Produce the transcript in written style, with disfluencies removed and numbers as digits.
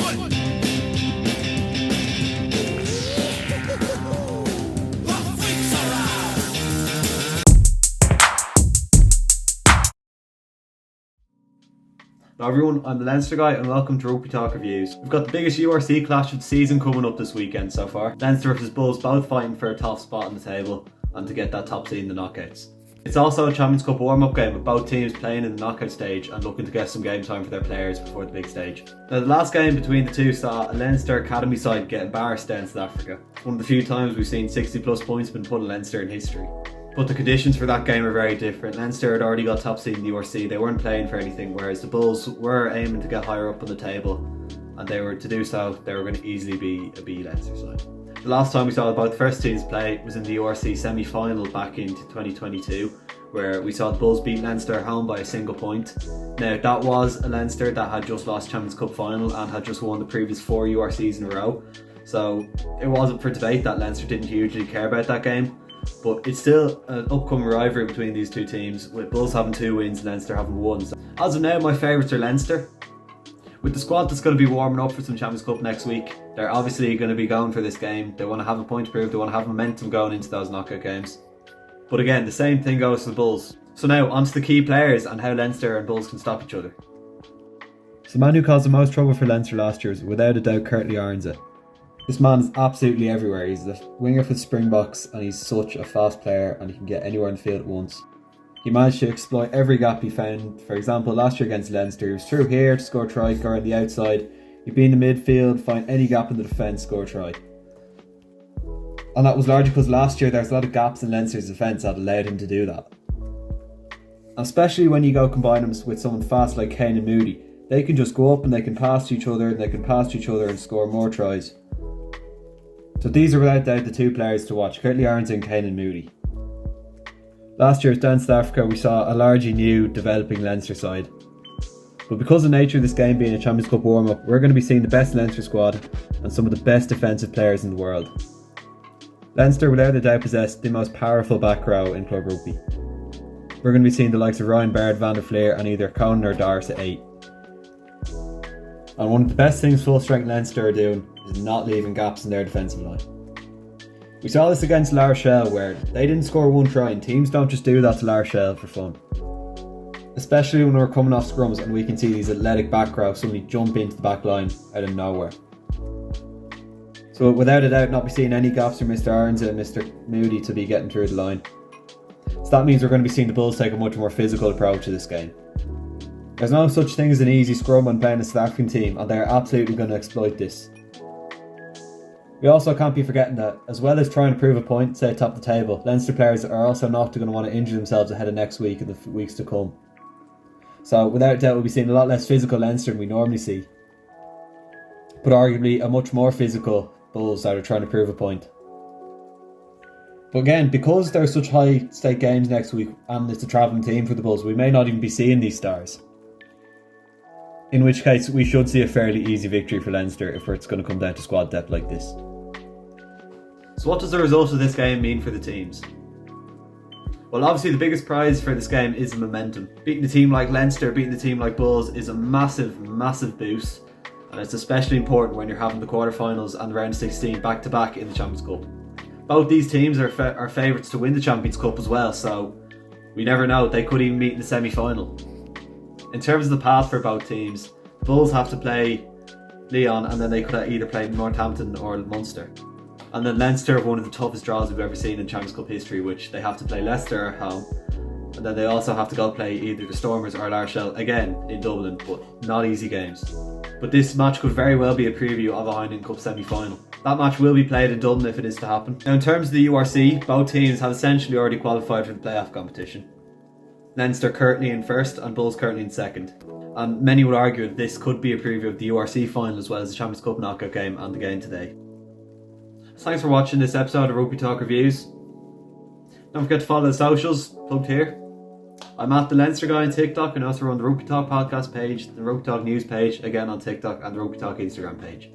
Hello everyone, I'm the Leinster guy and welcome to Rugby Talk Reviews. We've got the biggest URC clash of the season coming up this weekend so far. Leinster versus Bulls both fighting for a top spot on the table and to get that top seed in the knockouts. It's also a Champions Cup warm-up game with both teams playing in the knockout stage and looking to get some game time for their players before the big stage. Now the last game between the two saw a Leinster academy side get embarrassed down South Africa. It's one of the few times we've seen 60 plus points been put on Leinster in history. But the conditions for that game are very different. Leinster had already got top seed in the URC, they weren't playing for anything, whereas the Bulls were aiming to get higher up on the table, and they were to do so, they were going to easily be a B Leinster side. The last time we saw both first teams play was in the URC semi-final back in 2022, where we saw the Bulls beat Leinster at home by a single point. Now that was a Leinster that had just lost Champions Cup final and had just won the previous 4 URCs in a row, so it wasn't for debate that Leinster didn't hugely care about that game. But it's still an upcoming rivalry between these two teams, with Bulls having 2 wins and Leinster having 1. So as of now, my favourites are Leinster. With the squad that's going to be warming up for some Champions Cup next week, they're obviously going to be going for this game. They want to have a point to prove, they want to have momentum going into those knockout games. But again, the same thing goes for the Bulls. So now, onto the key players and how Leinster and Bulls can stop each other. So the man who caused the most trouble for Leinster last year is without a doubt Kurtley Arnza. This man is absolutely everywhere. He's the winger for the Springboks and he's such a fast player and he can get anywhere in the field at once. He managed to exploit every gap he found. For example, last year against Leinster, he was through here to score a try, go on the outside. He'd be in the midfield, find any gap in the defence, score a try. And that was largely because last year there was a lot of gaps in Leinster's defence that allowed him to do that. Especially when you go combine him with someone fast like Kane and Moody. They can just go up and they can pass to each other and they can pass to each other and score more tries. So these are without doubt the 2 players to watch, Kurtley Arnza and Kane and Moody. Last year down South Africa we saw a largely new developing Leinster side. But because of the nature of this game being a Champions Cup warm-up, we're going to be seeing the best Leinster squad and some of the best defensive players in the world. Leinster without a doubt possess the most powerful back row in club rugby. We're going to be seeing the likes of Ryan Baird, Van der Fleer and either Conan or Doris at 8. And one of the best things full strength Leinster are doing is not leaving gaps in their defensive line. We saw this against La Rochelle where they didn't score 1 try and teams don't just do that to La Rochelle for fun. Especially when we're coming off scrums and we can see these athletic back row suddenly jump into the back line out of nowhere. So without a doubt not be seeing any gaps from Mr. Arnza and Mr. Moody to be getting through the line. So that means we're going to be seeing the Bulls take a much more physical approach to this game. There's no such thing as an easy scrum when playing a South African team and they're absolutely going to exploit this. We also can't be forgetting that, as well as trying to prove a point, say top the table, Leinster players are also not going to want to injure themselves ahead of next week and the weeks to come. So without doubt we'll be seeing a lot less physical Leinster than we normally see. But arguably a much more physical Bulls that are trying to prove a point. But again, because there are such high stake games next week and it's a travelling team for the Bulls, we may not even be seeing these stars. In which case we should see a fairly easy victory for Leinster if it's going to come down to squad depth like this. So what does the result of this game mean for the teams? Well, obviously the biggest prize for this game is momentum. Beating a team like Leinster, beating a team like Bulls is a massive, massive boost, and it's especially important when you're having the quarterfinals and the round of 16 back to back in the Champions Cup. Both these teams are favourites to win the Champions Cup as well, so we never know, they could even meet in the semi-final. In terms of the path for both teams, the Bulls have to play Lyon and then they could either play Northampton or Munster. And then Leinster have one of the toughest draws we've ever seen in Champions Cup history, which they have to play Leicester at home. And then they also have to go play either the Stormers or La Rochelle, again in Dublin, but not easy games. But this match could very well be a preview of a Heineken Cup semi-final. That match will be played in Dublin if it is to happen. Now in terms of the URC, both teams have essentially already qualified for the playoff competition. Leinster currently in first and Bulls currently in second. And many would argue that this could be a preview of the URC final as well as the Champions Cup knockout game and the game today. So thanks for watching this episode of Rugby Talk Reviews. Don't forget to follow the socials, plugged here. I'm at the Leinster Guy on TikTok and also run the Rugby Talk podcast page, the Rugby Talk news page, again on TikTok, and the Rugby Talk Instagram page.